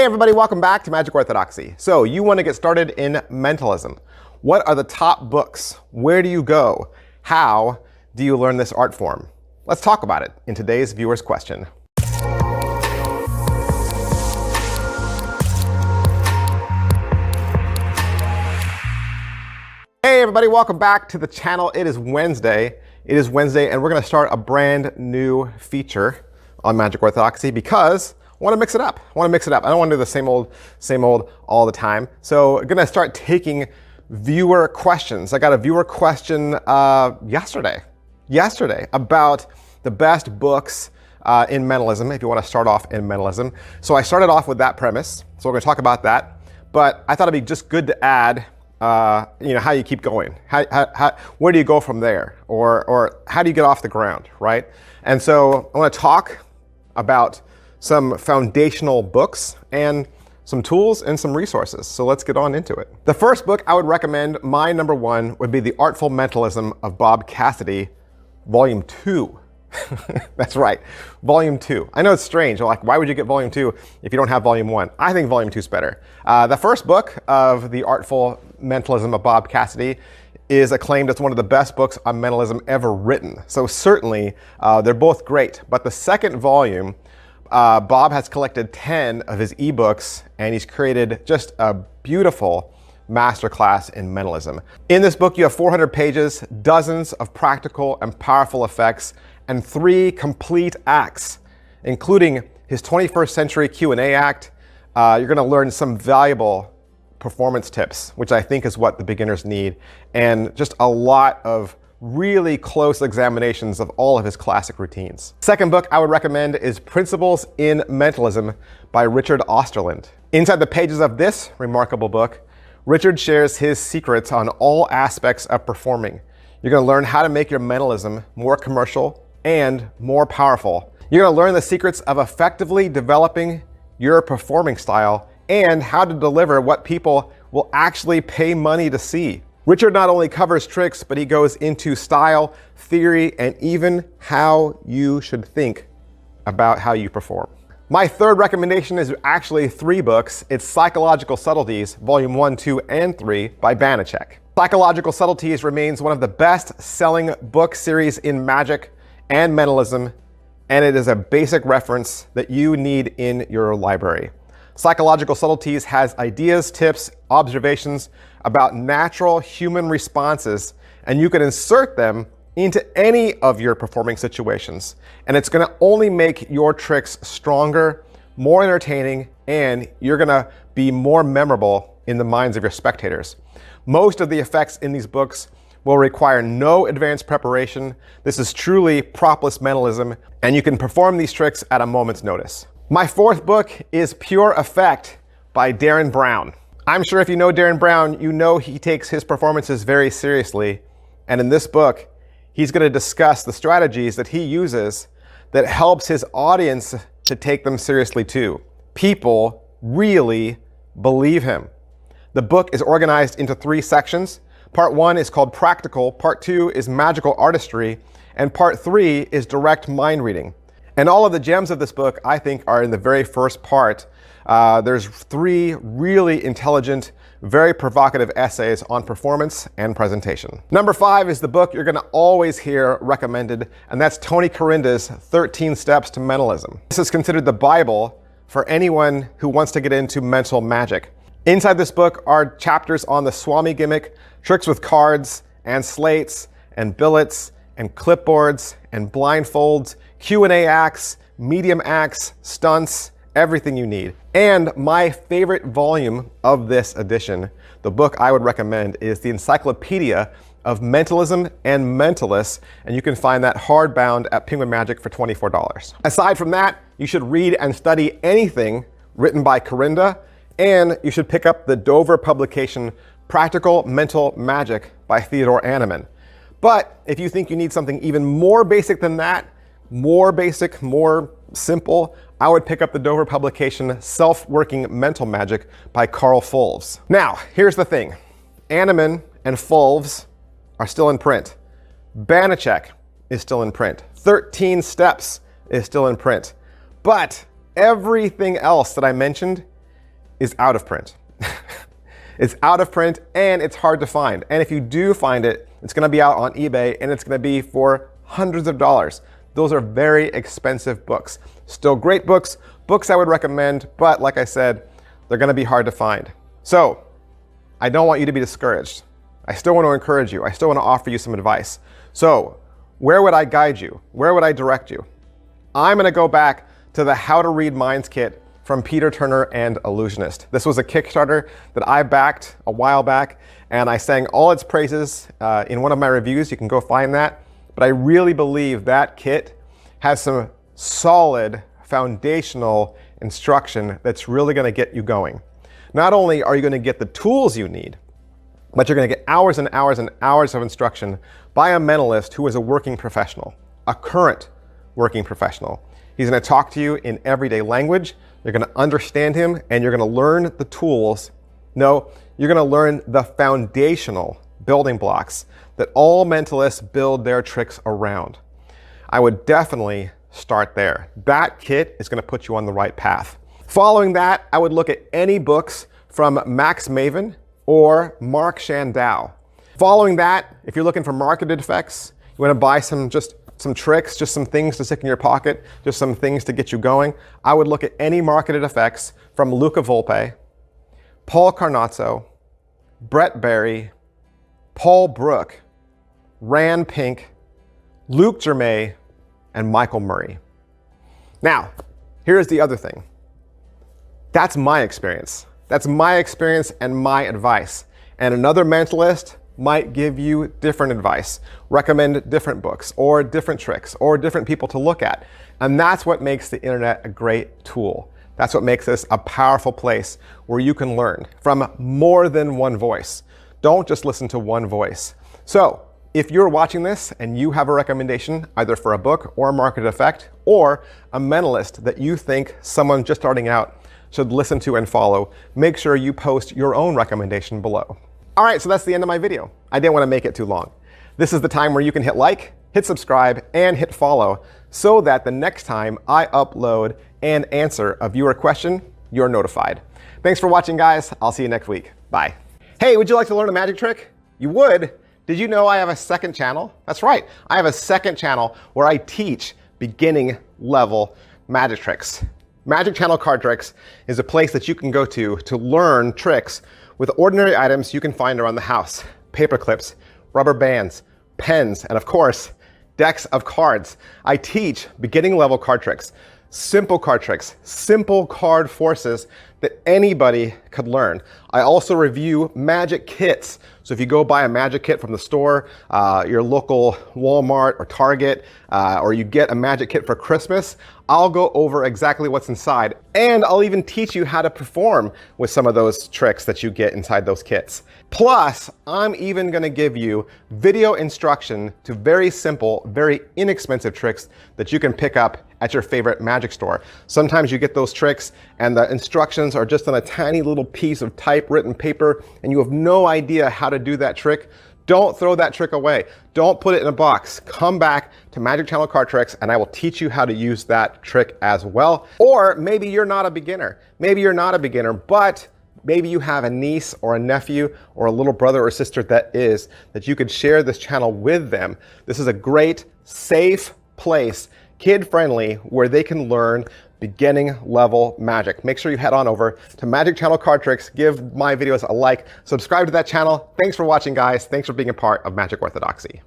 everybody, welcome back to Magic Orthodoxy. So you want to get started in mentalism. What are the top books? Where do you go? How do you learn this art form? Let's talk about it in today's viewer's question. Hey everybody, welcome back to the channel. It is Wednesday, and we're going to start a brand new feature on Magic Orthodoxy because I want to mix it up. I don't want to do the same old all the time. So I'm going to start taking viewer questions. I got a viewer question yesterday about the best books in mentalism, if you want to start off in mentalism. So I started off with that premise. So we're going to talk about that. But I thought it'd be just good to add how you keep going. Where do you go from there? Or how do you get off the ground, right? And so I want to talk about some foundational books and some tools and some resources. So let's get on into it. The first book I would recommend, my number one, would be The Artful Mentalism of Bob Cassidy, Volume 2. That's right, Volume 2. I know it's strange. Like, why would you get Volume 2 if you don't have Volume 1? I think Volume 2 is better. The first book of The Artful Mentalism of Bob Cassidy is acclaimed as one of the best books on mentalism ever written. So certainly, they're both great. But the second volume, Bob has collected 10 of his ebooks, and he's created just a beautiful masterclass in mentalism. In this book, you have 400 pages, dozens of practical and powerful effects, and 3 complete acts, including his 21st century Q&A act. You're going to learn some valuable performance tips, which I think is what the beginners need, and just a lot of really close examinations of all of his classic routines. Second book I would recommend is Principles in Mentalism by Richard Osterlind. Inside the pages of this remarkable book, Richard shares his secrets on all aspects of performing. You're going to learn how to make your mentalism more commercial and more powerful. You're going to learn the secrets of effectively developing your performing style and how to deliver what people will actually pay money to see. Richard not only covers tricks, but he goes into style, theory, and even how you should think about how you perform. My third recommendation is actually 3 books. It's Psychological Subtleties, Volume 1, 2, and 3 by Banachek. Psychological Subtleties remains one of the best-selling book series in magic and mentalism, and it is a basic reference that you need in your library. Psychological Subtleties has ideas, tips, observations about natural human responses, and you can insert them into any of your performing situations. And it's going to only make your tricks stronger, more entertaining, and you're going to be more memorable in the minds of your spectators. Most of the effects in these books will require no advanced preparation. This is truly propless mentalism, and you can perform these tricks at a moment's notice. My fourth book is Pure Effect by Derren Brown. I'm sure if you know Derren Brown, you know he takes his performances very seriously. And in this book, he's going to discuss the strategies that he uses that helps his audience to take them seriously too. People really believe him. The book is organized into 3 sections. Part 1 is called Practical, Part 2 is Magical Artistry, and Part 3 is Direct Mind Reading. And all of the gems of this book, I think, are in the very first part. There's 3 really intelligent, very provocative essays on performance and presentation. Number 5 is the book you're going to always hear recommended, and that's Tony Corinda's 13 Steps to Mentalism. This is considered the Bible for anyone who wants to get into mental magic. Inside this book are chapters on the Swami gimmick, tricks with cards and slates and billets and clipboards and blindfolds, Q&A acts, medium acts, stunts, everything you need. And my favorite volume of this edition, the book I would recommend, is the Encyclopedia of Mentalism and Mentalists, and you can find that hardbound at Penguin Magic for $24. Aside from that, you should read and study anything written by Corinda, and you should pick up the Dover publication Practical Mental Magic by Theodore Anneman. But if you think you need something even more basic than that, more basic, more simple, I would pick up the Dover publication Self-Working Mental Magic by Carl Fulves. Now, here's the thing. Anneman and Fulves are still in print. Banachek is still in print. 13 Steps is still in print. But everything else that I mentioned is out of print. It's out of print and it's hard to find. And if you do find it, it's going to be out on eBay and it's going to be for hundreds of dollars. Those are very expensive books. Still great books, books I would recommend, but like I said, they're going to be hard to find. So I don't want you to be discouraged. I still want to encourage you. I still want to offer you some advice. So where would I guide you? Where would I direct you? I'm going to go back to the How to Read Minds kit from Peter Turner and Ellusionist. This was a Kickstarter that I backed a while back, and I sang all its praises in one of my reviews. You can go find that. But I really believe that kit has some solid foundational instruction that's really going to get you going. Not only are you going to get the tools you need, but you're going to get hours and hours and hours of instruction by a mentalist who is a working professional, a current working professional. He's going to talk to you in everyday language. You're going to understand him and you're going to learn the tools. No, you're going to learn the foundational building blocks that all mentalists build their tricks around. I would definitely start there. That kit is going to put you on the right path. Following that, I would look at any books from Max Maven or Mark Shandau. Following that, if you're looking for marketed effects, you want to buy some tricks, just some things to stick in your pocket, just some things to get you going, I would look at any marketed effects from Luca Volpe, Paul Carnazzo, Brett Berry, Paul Brook, Rand Pink, Luke Germain, and Michael Murray. Now, here's the other thing. That's my experience. That's my experience and my advice. And another mentalist might give you different advice, recommend different books or different tricks or different people to look at. And that's what makes the internet a great tool. That's what makes this a powerful place where you can learn from more than one voice. Don't just listen to one voice. So if you're watching this and you have a recommendation either for a book or a marketed effect or a mentalist that you think someone just starting out should listen to and follow, make sure you post your own recommendation below. All right, so that's the end of my video. I didn't want to make it too long. This is the time where you can hit like, hit subscribe, and hit follow so that the next time I upload and answer a viewer question, you're notified. Thanks for watching, guys. I'll see you next week. Bye. Hey, would you like to learn a magic trick? You would? Did you know I have a second channel? That's right. I have a second channel where I teach beginning level magic tricks. Magic Channel Card Tricks is a place that you can go to learn tricks with ordinary items you can find around the house. Paper clips, rubber bands, pens, and of course, decks of cards. I teach beginning level card tricks, simple card forces that anybody could learn. I also review magic kits. So if you go buy a magic kit from the store, your local Walmart or Target, or you get a magic kit for Christmas, I'll go over exactly what's inside. And I'll even teach you how to perform with some of those tricks that you get inside those kits. Plus, I'm even gonna give you video instruction to very simple, very inexpensive tricks that you can pick up at your favorite magic store. Sometimes you get those tricks and the instructions are just on a tiny little piece of typewritten paper and you have no idea how to do that trick. Don't throw that trick away. Don't put it in a box. Come back to Magic Channel Card Tricks and I will teach you how to use that trick as well. Or maybe you're not a beginner. Maybe you're not a beginner, but maybe you have a niece or a nephew or a little brother or sister that you could share this channel with them. This is a great, safe place, kid-friendly, where they can learn beginning level magic. Make sure you head on over to Magic Channel Card Tricks, give my videos a like, subscribe to that channel. Thanks for watching, guys. Thanks for being a part of Magic Orthodoxy.